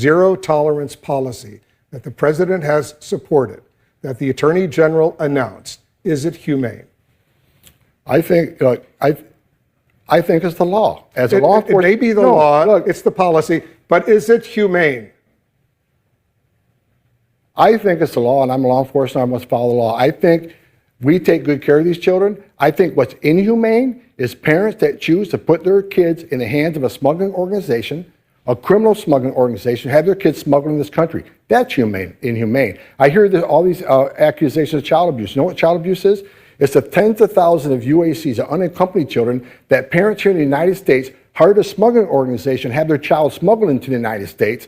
zero tolerance policy that the president has supported, that the Attorney General announced, is it humane? I think it's the law. As a law enforcement, it may be the law, look, it's the policy, but is it humane? I think it's the law, and I'm a law enforcement. I must follow the law. I think we take good care of these children. I think what's inhumane is parents that choose to put their kids in the hands of a smuggling organization, a criminal smuggling organization, have their kids smuggled in this country. That's inhumane. I hear all these accusations of child abuse. You know what child abuse is? It's the tens of thousands of UACs, of unaccompanied children, that parents here in the United States hired a smuggling organization, have their child smuggled into the United States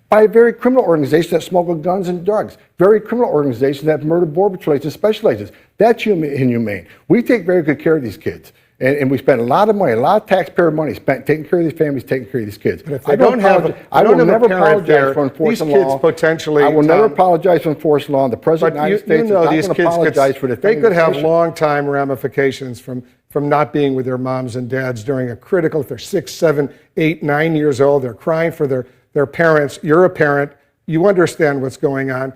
by a very criminal organization that smuggled guns and drugs, very criminal organizations that murder border patrol agents and special agents. That's inhumane. We take very good care of these kids. And we spend a lot of money, a lot of taxpayer money spent taking care of these families, taking care of these kids. But if they I will never apologize for enforcing law. I will never apologize for enforcing law. And the President of the United States is not going to apologize for defending. They could have long-time ramifications from not being with their moms and dads during a critical, if they're 6, 7, 8, 9 years old, they're crying for their parents. You're a parent. You understand what's going on.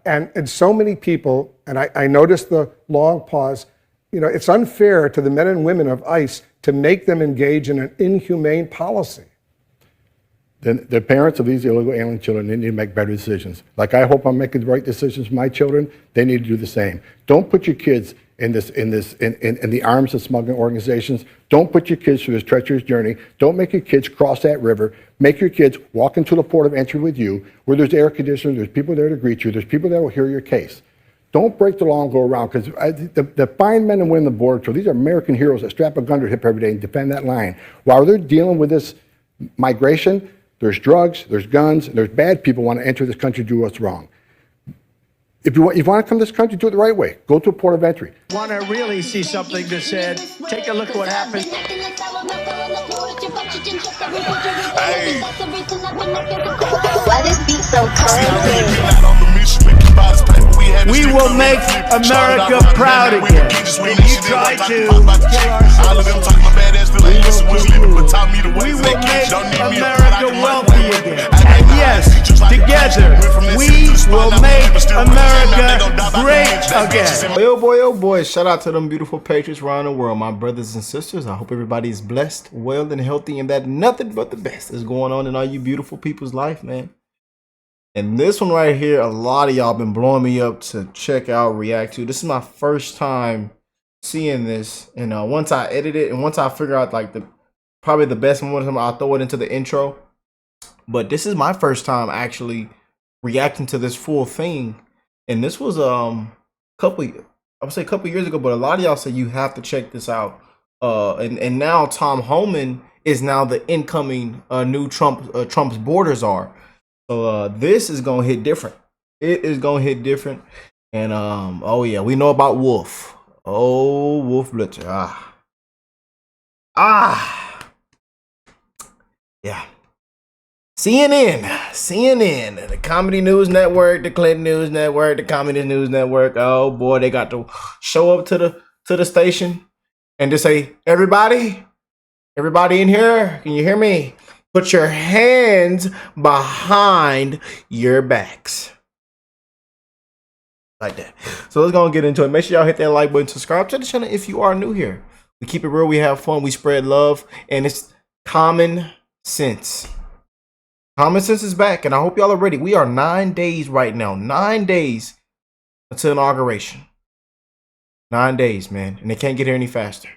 And so many people, and I noticed the long pause, you know, it's unfair to the men and women of ICE to make them engage in an inhumane policy. Then the parents of these illegal alien children, they need to make better decisions. Like I hope I'm making the right decisions for my children, they need to do the same. Don't put your kids in the arms of smuggling organizations. Don't put your kids through this treacherous journey. Don't make your kids cross that river. Make your kids walk into the port of entry with you, where there's air conditioners, there's people there to greet you, there's people that will hear your case. Don't break the law and go around, because the fine men and women on the border patrol, these are American heroes that strap a gun to their hip every day and defend that line. While they're dealing with this migration, there's drugs, there's guns, and there's bad people who want to enter this country to do what's wrong. If you want to come to this country, do it the right way. Go to a port of entry. Want to really see something that said, take a look at what happened. Hey. Why this beat so cold? We will make America proud again. If you try to kill our we will make America wealthy again. And yes, together, we will make America great again. Oh boy, shout out to them beautiful patriots around the world, my brothers and sisters. I hope everybody is blessed, well, and healthy, and that nothing but the best is going on in all you beautiful people's life, man. And this one right here, a lot of y'all been blowing me up to check out, react to. This is my first time seeing this, and once I edit it and once I figure out like probably the best one, I'll throw it into the intro. But this is my first time actually reacting to this full thing, and this was I would say a couple years ago, but a lot of y'all say you have to check this out. And now Tom Homan is now the incoming new Trump's border czar. So this is gonna hit different. It is gonna hit different. And oh yeah, we know about Wolf. Oh, Wolf Blitzer. Yeah. CNN, the Comedy News Network, the Clinton News Network, the Comedy News Network. Oh boy, they got to show up to the station and just say, everybody in here, can you hear me? Put your hands behind your backs. Like that. So let's go and get into it. Make sure y'all hit that like button, subscribe to the channel if you are new here. We keep it real, we have fun, we spread love, and it's common sense. Common sense is back, and I hope y'all are ready. We are 9 days right now. 9 days until inauguration. 9 days, man. And they can't get here any faster.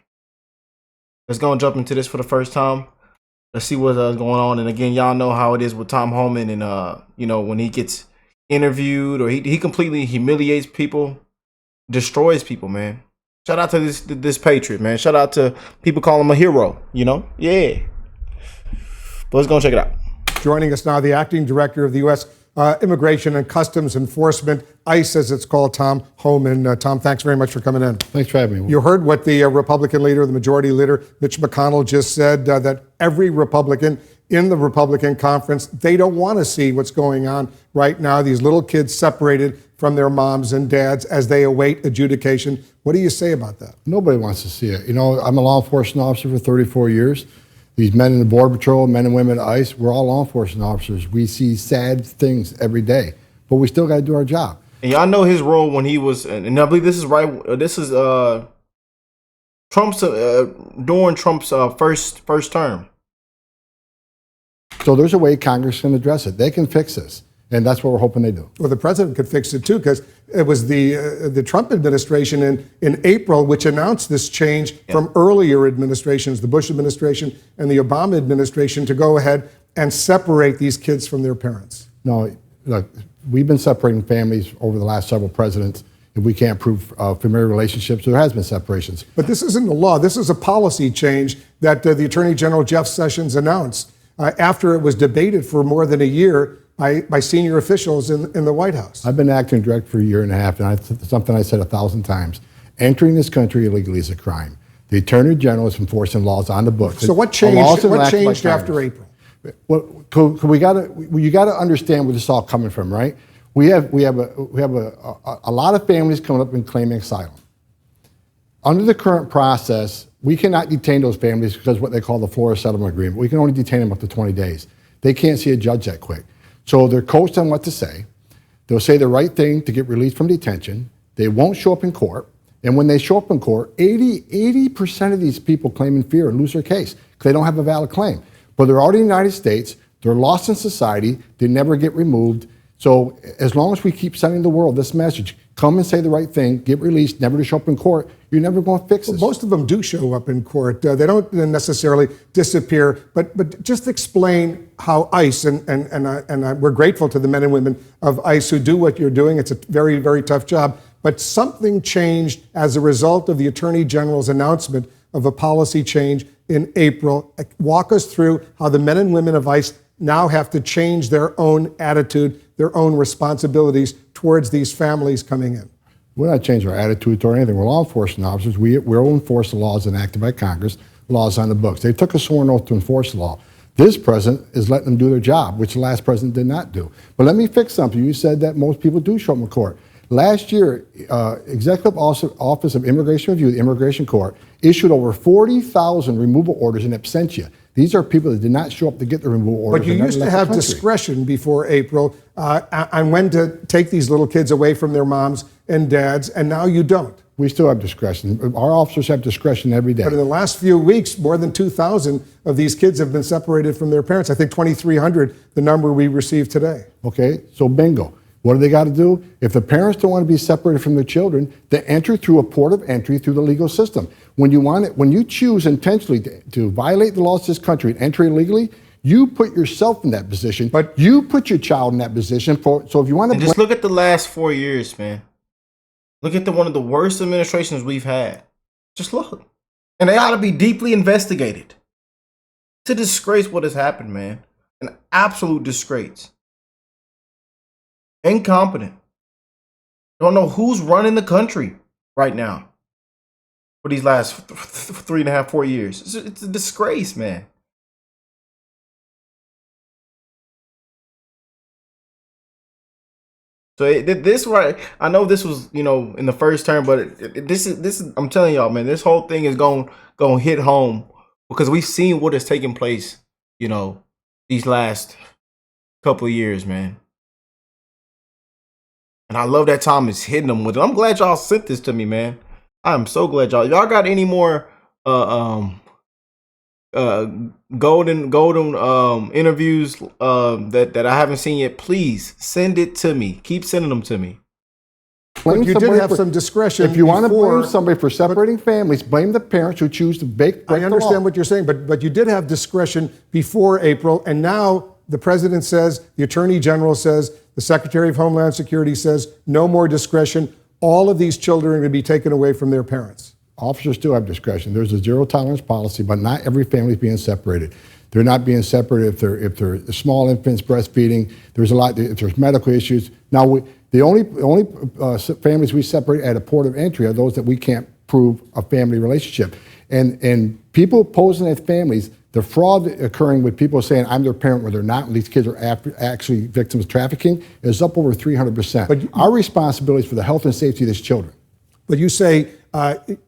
Let's go and jump into this for the first time. Let's see what's going on. And again, y'all know how it is with Tom Homan, and you know, when he gets interviewed or he completely humiliates people, destroys people, man. Shout out to this patriot, man. Shout out to people calling him a hero, you know? Yeah. But let's go and check it out. Joining us now, the acting director of the U.S. Immigration and Customs Enforcement, ICE as it's called, Tom Homan. Tom, thanks very much for coming in. Thanks for having me. You heard what the Republican leader, the majority leader, Mitch McConnell, just said, that every Republican in the Republican conference, they don't want to see what's going on right now, these little kids separated from their moms and dads as they await adjudication. What do you say about that? Nobody wants to see it. You know, I'm a law enforcement officer for 34 years. These men in the Border Patrol, men and women at ICE, we're all law enforcement officers. We see sad things every day, but we still got to do our job. And y'all know his role when he was, and I believe this is right. This is Trump's during Trump's first term. So there's a way Congress can address it. They can fix this, and that's what we're hoping they do. Well, the president could fix it too, because it was the Trump administration in April which announced this change from earlier administrations, the Bush administration and the Obama administration, to go ahead and separate these kids from their parents. No, look, we've been separating families over the last several presidents. If we can't prove familiar relationships, there has been separations. But this isn't a law. This is a policy change that the Attorney General Jeff Sessions announced after it was debated for more than a year by senior officials in the White House. I've been acting director for a year and a half, and something I said 1,000 times. Entering this country illegally is a crime. The Attorney General is enforcing laws on the books. So what changed? What changed after April? Well, you got to understand where this is all coming from, right? We have a lot of families coming up and claiming asylum. Under the current process, we cannot detain those families because of what they call the Florida Settlement Agreement. We can only detain them up to 20 days. They can't see a judge that quick. So they're coached on what to say. They'll say the right thing to get released from detention. They won't show up in court. And when they show up in court, 80% of these people claim in fear and lose their case because they don't have a valid claim. But they're already in the United States. They're lost in society. They never get removed. So as long as we keep sending the world this message, come and say the right thing, get released, never to show up in court, you're never going to fix this. Well, most of them do show up in court. They don't necessarily disappear, but just explain how ICE, and we're grateful to the men and women of ICE who do what you're doing. It's a very, very tough job. But something changed as a result of the Attorney General's announcement of a policy change in April. Walk us through how the men and women of ICE now have to change their own attitude, their own responsibilities towards these families coming in. We're not changing our attitude toward anything. We're law enforcement officers. We will enforce the laws enacted by Congress, laws on the books. They took a sworn oath to enforce the law. This president is letting them do their job, which the last president did not do. But let me fix something. You said that most people do show up in court. Last year, Executive Office of Immigration Review, the Immigration Court, issued over 40,000 removal orders in absentia. These are people that did not show up to get the removal orders. But you used to have discretion before April on when to take these little kids away from their moms and dads, and now you don't. We still have discretion. Our officers have discretion every day. But in the last few weeks, more than 2,000 of these kids have been separated from their parents. I think 2,300, the number we received today. Okay, so bingo. What do they got to do? If the parents don't want to be separated from their children, they enter through a port of entry through the legal system. When you choose intentionally to violate the laws of this country and enter illegally, you put yourself in that position. But you put your child in that position. So if you want to just look at the last 4 years, man. Look at one of the worst administrations we've had. Just look, and they ought to be deeply investigated. It's a disgrace what has happened, man. An absolute disgrace. Incompetent. Don't know who's running the country right now for these last 3.5, 4 years. It's a disgrace, man. So this right, I know this was, in the first term, but this is I'm telling y'all, man, this whole thing is going to hit home because we've seen what has taken place, these last couple of years, man. And I love that Thomas hitting them with it. I'm glad y'all sent this to me, man. I'm so glad y'all got any more golden interviews that I haven't seen yet. Please send it to me. Keep sending them to me. But you did have some discretion. If you want to blame somebody for separating families, blame the parents who choose to break the law. I understand what you're saying, but you did have discretion before April, and now the president says, the Attorney General says, the Secretary of Homeland Security says, no more discretion. All of these children are going to be taken away from their parents. Officers still have discretion. There's a zero tolerance policy, but not every family is being separated. They're not being separated if they're small infants breastfeeding. There's a lot. If there's medical issues. Now, the only families we separate at a port of entry are those that we can't prove a family relationship. And people posing as families, the fraud occurring with people saying I'm their parent when they're not, and these kids are actually victims of trafficking, is up over 300%. But our responsibility is for the health and safety of these children. But you say,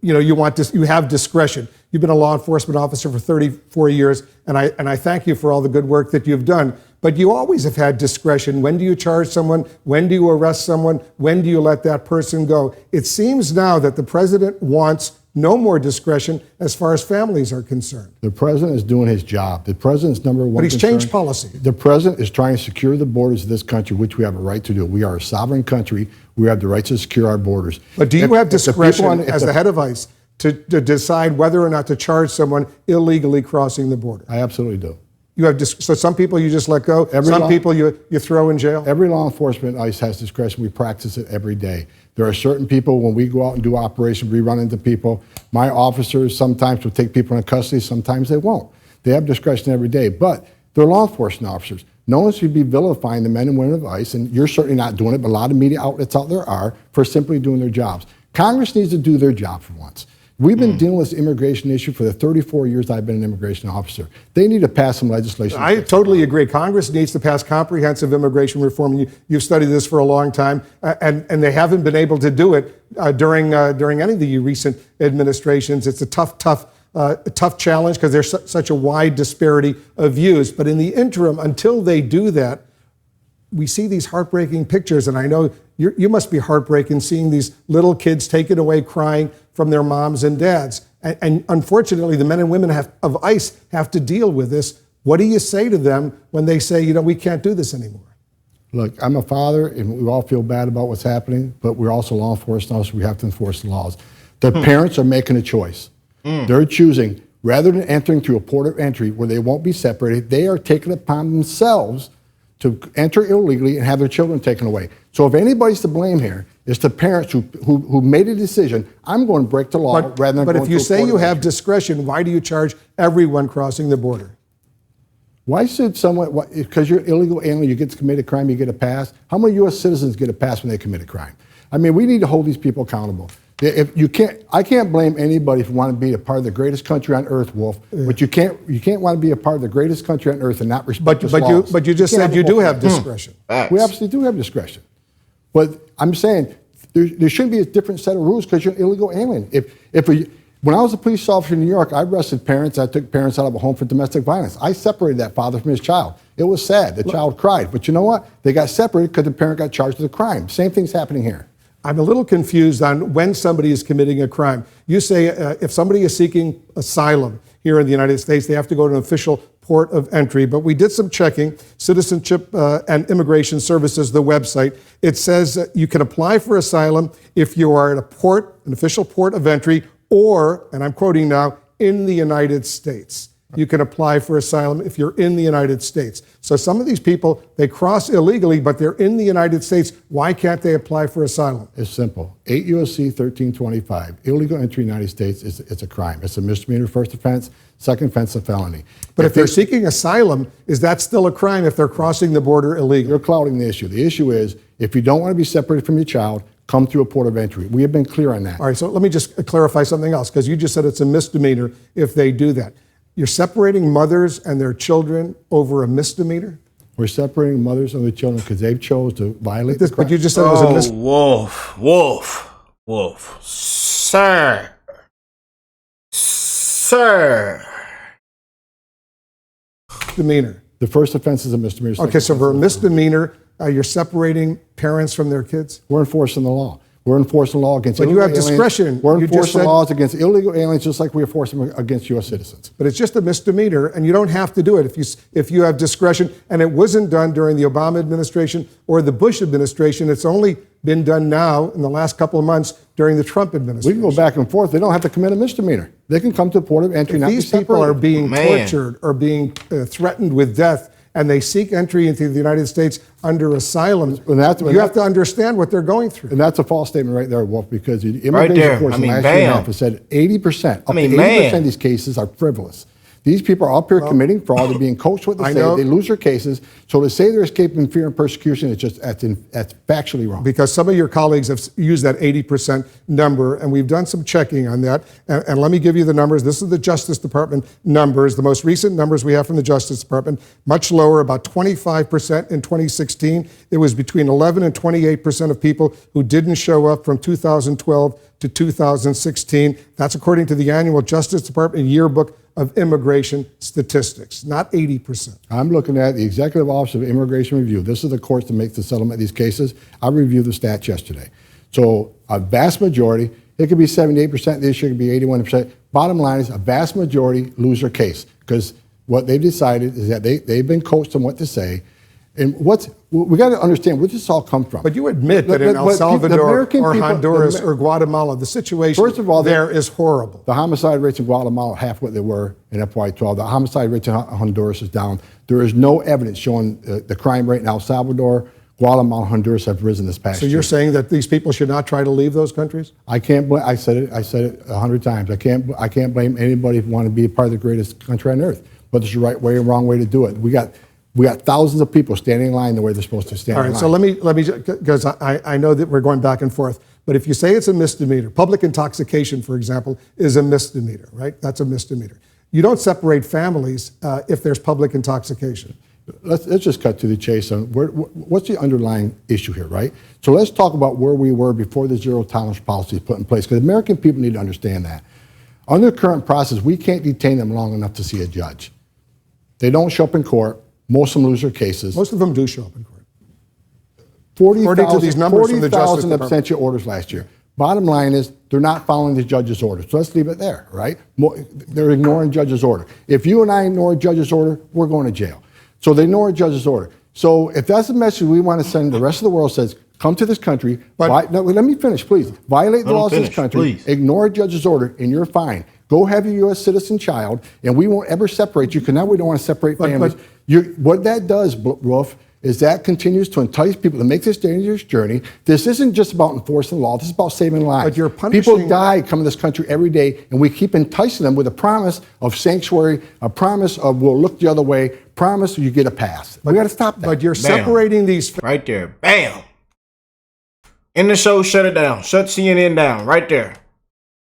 you have discretion. You've been a law enforcement officer for 34 years, and I thank you for all the good work that you've done. But you always have had discretion. When do you charge someone? When do you arrest someone? When do you let that person go? It seems now that the president wants no more discretion as far as families are concerned. The president is doing his job. The president's number one But he's concern, changed policy. The president is trying to secure the borders of this country, which we have a right to do. We are a sovereign country. We have the right to secure our borders. But do you have discretion as the head of ICE to decide whether or not to charge someone illegally crossing the border? I absolutely do. You have so some people you just let go. Some people you throw in jail. Every law enforcement ICE has discretion. We practice it every day. There are certain people, when we go out and do operations, we run into people. My officers sometimes will take people into custody, sometimes they won't. They have discretion every day, but they're law enforcement officers. No one should be vilifying the men and women of ICE, and you're certainly not doing it, but a lot of media outlets out there are, for simply doing their jobs. Congress needs to do their job for once. We've been dealing with this immigration issue for the 34 years I've been an immigration officer. They need to pass some legislation. I totally agree. Congress needs to pass comprehensive immigration reform. You've studied this for a long time, and they haven't been able to do it during any of the recent administrations. It's a tough challenge because there's such a wide disparity of views. But in the interim, until they do that, we see these heartbreaking pictures, and I know you must be heartbroken seeing these little kids taken away crying from their moms and dads. And unfortunately, the men and women of ICE have to deal with this. What do you say to them when they say, we can't do this anymore? Look, I'm a father, and we all feel bad about what's happening, but we're also law enforcement officers. We have to enforce the laws. The parents are making a choice. They're choosing, rather than entering through a port of entry where they won't be separated, they are taking it upon themselves to enter illegally and have their children taken away. So if anybody's to blame here, it's the parents who made a decision, I'm going to break the law rather than But going if you to a say port you of have entry. discretion, why do you charge everyone crossing the border? Why should someone, because you're illegal alien, you get to commit a crime, you get a pass? How many U.S. citizens get a pass when they commit a crime? I mean, we need to hold these people accountable. I can't blame anybody for wanting to be a part of the greatest country on earth, Wolf. But you can't want to be a part of the greatest country on earth and not respect the laws. But you just said you do have discretion. We absolutely do have discretion. But I'm saying there shouldn't be a different set of rules because you're an illegal alien. When I was a police officer in New York, I arrested parents. I took parents out of a home for domestic violence. I separated that father from his child. It was sad. The child cried. But you know what? They got separated because the parent got charged with a crime. Same thing's happening here. I'm a little confused on when somebody is committing a crime. You say if somebody is seeking asylum here in the United States, they have to go to an official port of entry. But we did some checking, Citizenship and Immigration Services, the website. It says you can apply for asylum if you are at a port, an official port of entry, or, and I'm quoting now, in the United States. You can apply for asylum if you're in the United States. So some of these people, they cross illegally, but they're in the United States. Why can't they apply for asylum? It's simple. 8 U.S.C. 1325, illegal entry in the United States, it's a crime. It's a misdemeanor first offense, second offense a felony. But if they're seeking asylum, is that still a crime if they're crossing the border illegally? You're clouding the issue. The issue is, if you don't want to be separated from your child, come through a port of entry. We have been clear on that. All right, so let me just clarify something else, because you just said it's a misdemeanor if they do that. You're separating mothers and their children over a misdemeanor? We're separating mothers and their children because they chose to violate the crime. But you just said it was a misdemeanor. Wolf. Sir. Misdemeanor. The first offense is a misdemeanor. Okay, so for a misdemeanor, you're separating parents from their kids? We're enforcing the law. We're enforcing the law against illegal aliens. But you have discretion. We're enforcing laws against illegal aliens just like we enforce them against U.S. citizens. But it's just a misdemeanor, and you don't have to do it if you have discretion. And it wasn't done during the Obama administration or the Bush administration. It's only been done now in the last couple of months during the Trump administration. We can go back and forth. They don't have to commit a misdemeanor. They can come to the port of entry. If these people are being tortured or being threatened with death, and they seek entry into the United States under asylum, you have to understand what they're going through. And that's a false statement right there, Wolf, because the immigration courts in the last year and a half have said 80%, up to 80% of these cases are frivolous. These people are up here committing fraud. They're being coached what to say. They lose their cases. So to say they're escaping fear and persecution is just that's factually wrong. Because some of your colleagues have used that 80% number, and we've done some checking on that. And let me give you the numbers. This is the Justice Department numbers. The most recent numbers we have from the Justice Department, much lower, about 25% in 2016. It was between 11 and 28% of people who didn't show up from 2012 to 2016. That's according to the annual Justice Department Yearbook of Immigration Statistics, not 80%. I'm looking at the Executive Office of Immigration Review. This is the court that makes the settlement of these cases. I reviewed the stats yesterday. So a vast majority, it could be 78% this year, it could be 81%. Bottom line is a vast majority lose their case because what they've decided is that they've been coached on what to say. And we got to understand where this all come from. But you admit that in El Salvador or Honduras or Guatemala, the situation first of all, there is horrible. The homicide rates in Guatemala are half what they were in FY12. The homicide rates in Honduras is down. There is no evidence showing the crime rate in El Salvador, Guatemala, Honduras have risen this past year. So you're saying that these people should not try to leave those countries? I can't. I said it 100 times. I can't blame anybody who want to be a part of the greatest country on earth. But there's the right way and wrong way to do it. We got thousands of people standing in line the way they're supposed to stand in line. All right, so let me, because I know that we're going back and forth, but if you say it's a misdemeanor, public intoxication, for example, is a misdemeanor, right? That's a misdemeanor. You don't separate families if there's public intoxication. Let's just cut to the chase on what's the underlying issue here, right? So let's talk about where we were before the zero tolerance policy is put in place, because American people need to understand that. Under the current process, we can't detain them long enough to see a judge. They don't show up in court. Most of them lose their cases. Most of them do show up in court. 40,000 absentia orders last year. Bottom line is they're not following the judge's order. So let's leave it there, right? They're ignoring judge's order. If you and I ignore a judge's order, we're going to jail. So they ignore a judge's order. So if that's the message we want to send, the rest of the world says, come to this country. No, let me finish, please. Violate the laws of this country, ignore a judge's order, and you're fine. Go have your U.S. citizen child, and we won't ever separate you, because now we don't want to separate families. What that does, Wolf, is that continues to entice people to make this dangerous journey. This isn't just about enforcing the law. This is about saving lives. But you're punishing... People die coming to this country every day, and we keep enticing them with a promise of sanctuary, a promise of we'll look the other way, promise you get a pass. We got to stop that. But you're separating these... Right there. Bam. In the show, shut it down. Shut CNN down. Right there.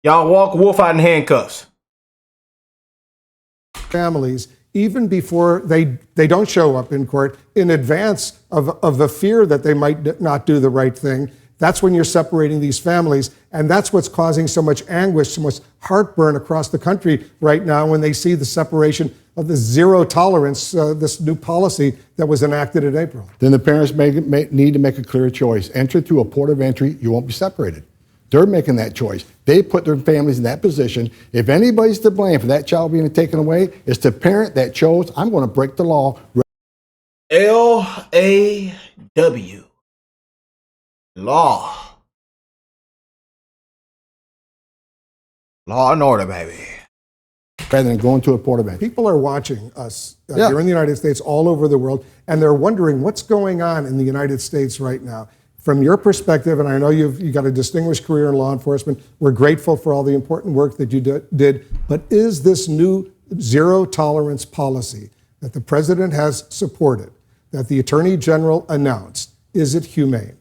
Y'all walk Wolf out in handcuffs. Families, even before they don't show up in court, in advance of the fear that they might not do the right thing, that's when you're separating these families. And that's what's causing so much anguish, so much heartburn across the country right now when they see the separation of the zero tolerance, this new policy that was enacted in April. Then the parents need to make a clear choice. Enter through a port of entry, you won't be separated. They're making that choice. They put their families in that position. If anybody's to blame for that child being taken away, it's the parent that chose, I'm going to break the law. L-A-W. Law. Law and order, baby. Rather than going to a port of entry. People are watching us here in the United States, all over the world, and they're wondering what's going on in the United States right now. From your perspective, and I know you've got a distinguished career in law enforcement, we're grateful for all the important work that you did, but is this new zero tolerance policy that the president has supported, that the Attorney General announced, is it humane?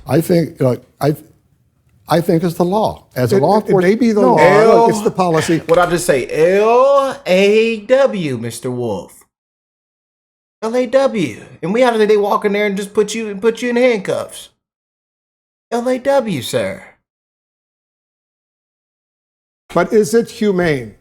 I think it's the law. As a law enforcement, it may be the law. It's the policy. What I just say? L-A-W, Mr. Wolf. L-A-W. And we have they walk in there and just put you in handcuffs. L-A-W, sir. But is it humane?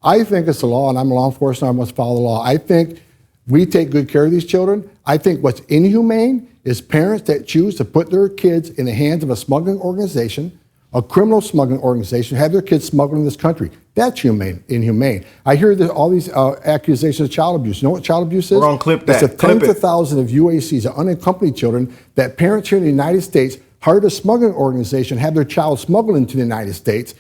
I think it's the law, and I'm a law enforcement. I must follow the law. I think we take good care of these children. I think what's inhumane is parents that choose to put their kids in the hands of a smuggling organization, a criminal smuggling organization, have their kids smuggled in this country. That's inhumane. I hear all these accusations of child abuse. You know what child abuse is? We're on clip that. It's the tens of thousands of UACs, unaccompanied children, that parents here in the United States hired a smuggling organization, have their child smuggled into the United States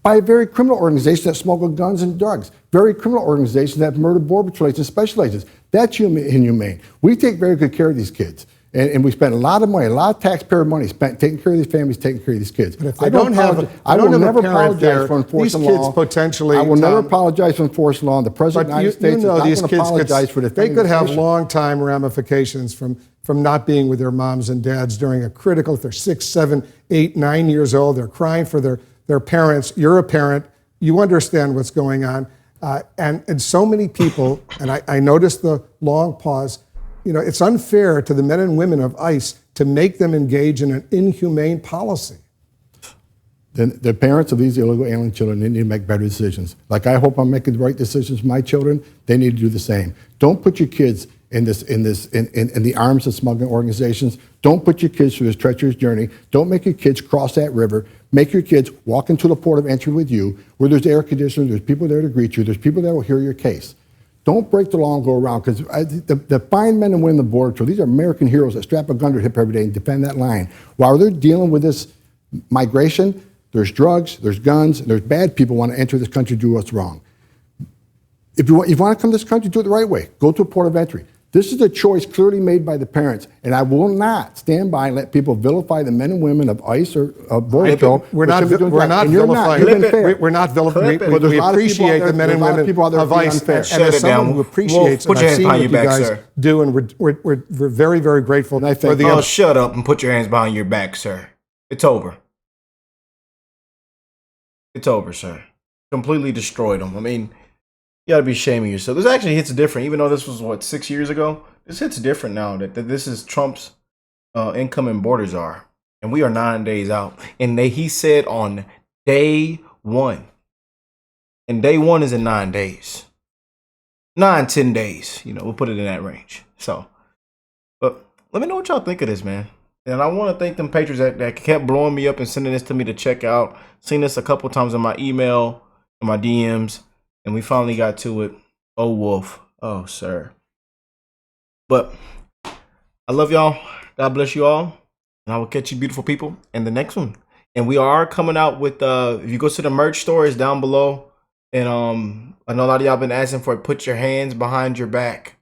by a very criminal organization that smuggled guns and drugs. Very criminal organizations that have murdered border patrol agents and special agents. That's inhumane. We take very good care of these kids. And we spent a lot of money, a lot of taxpayer money spent taking care of these families, taking care of these kids. But if they don't have, I will never apologize there, for enforcing law. These kids potentially, I will never apologize for enforcing law. And the President of the United States is not going to apologize for they could have long-time ramifications from not being with their moms and dads during a critical, if they're 6, 7, 8, 9 years old, they're crying for their parents. You're a parent. You understand what's going on. And so many people, and I noticed the long pause, you know, it's unfair to the men and women of ICE to make them engage in an inhumane policy. The parents of these illegal alien children, they need to make better decisions. Like I hope I'm making the right decisions for my children, they need to do the same. Don't put your kids in the arms of smuggling organizations. Don't put your kids through this treacherous journey. Don't make your kids cross that river. Make your kids walk into the port of entry with you, where there's air conditioning, there's people there to greet you, there's people that will hear your case. Don't break the law and go around, because the fine men and women on the border patrol, these are American heroes that strap a gun to their hip every day and defend that line. While they're dealing with this migration, there's drugs, there's guns, and there's bad people who want to enter this country to do what's wrong. If you want to come to this country, do it the right way. Go to a port of entry. This is a choice clearly made by the parents, and I will not stand by and let people vilify the men and women of ICE or Border Patrol. We're not vilifying. We appreciate the men and women of ICE, and as someone who appreciates and I've seen what you guys do, and we're very, very grateful for the. Oh, shut up and put your hands behind your back, sir. It's over. It's over, sir. Completely destroyed them. I mean, you gotta be shaming yourself. This actually hits different, even though this was what 6 years ago. This hits different now that this is Trump's incoming border czar, and we are 9 days out. And he said on day 1, and day 1 is in 9 days, 9-10 days. You know, we'll put it in that range. So, but let me know what y'all think of this, man. And I want to thank them patrons that kept blowing me up and sending this to me to check out. Seen this a couple times in my email, in my DMs. And we finally got to it. Oh, Wolf. Oh, sir. But I love y'all. God bless you all. And I will catch you beautiful people in the next one. And we are coming out with, if you go to the merch store, it's down below. And I know a lot of y'all been asking for it. Put your hands behind your back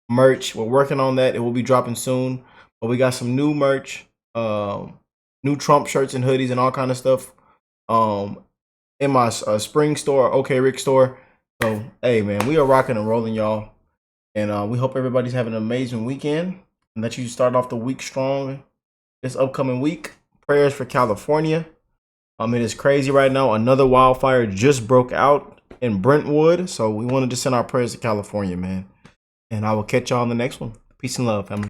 merch. We're working on that. It will be dropping soon. But we got some new merch, new Trump shirts and hoodies and all kind of stuff. In my spring store, OkayRickk store. So, hey, man, we are rocking and rolling, y'all. And we hope everybody's having an amazing weekend and that you start off the week strong this upcoming week. Prayers for California. It is crazy right now. Another wildfire just broke out in Brentwood. So we wanted to send our prayers to California, man. And I will catch y'all on the next one. Peace and love, family.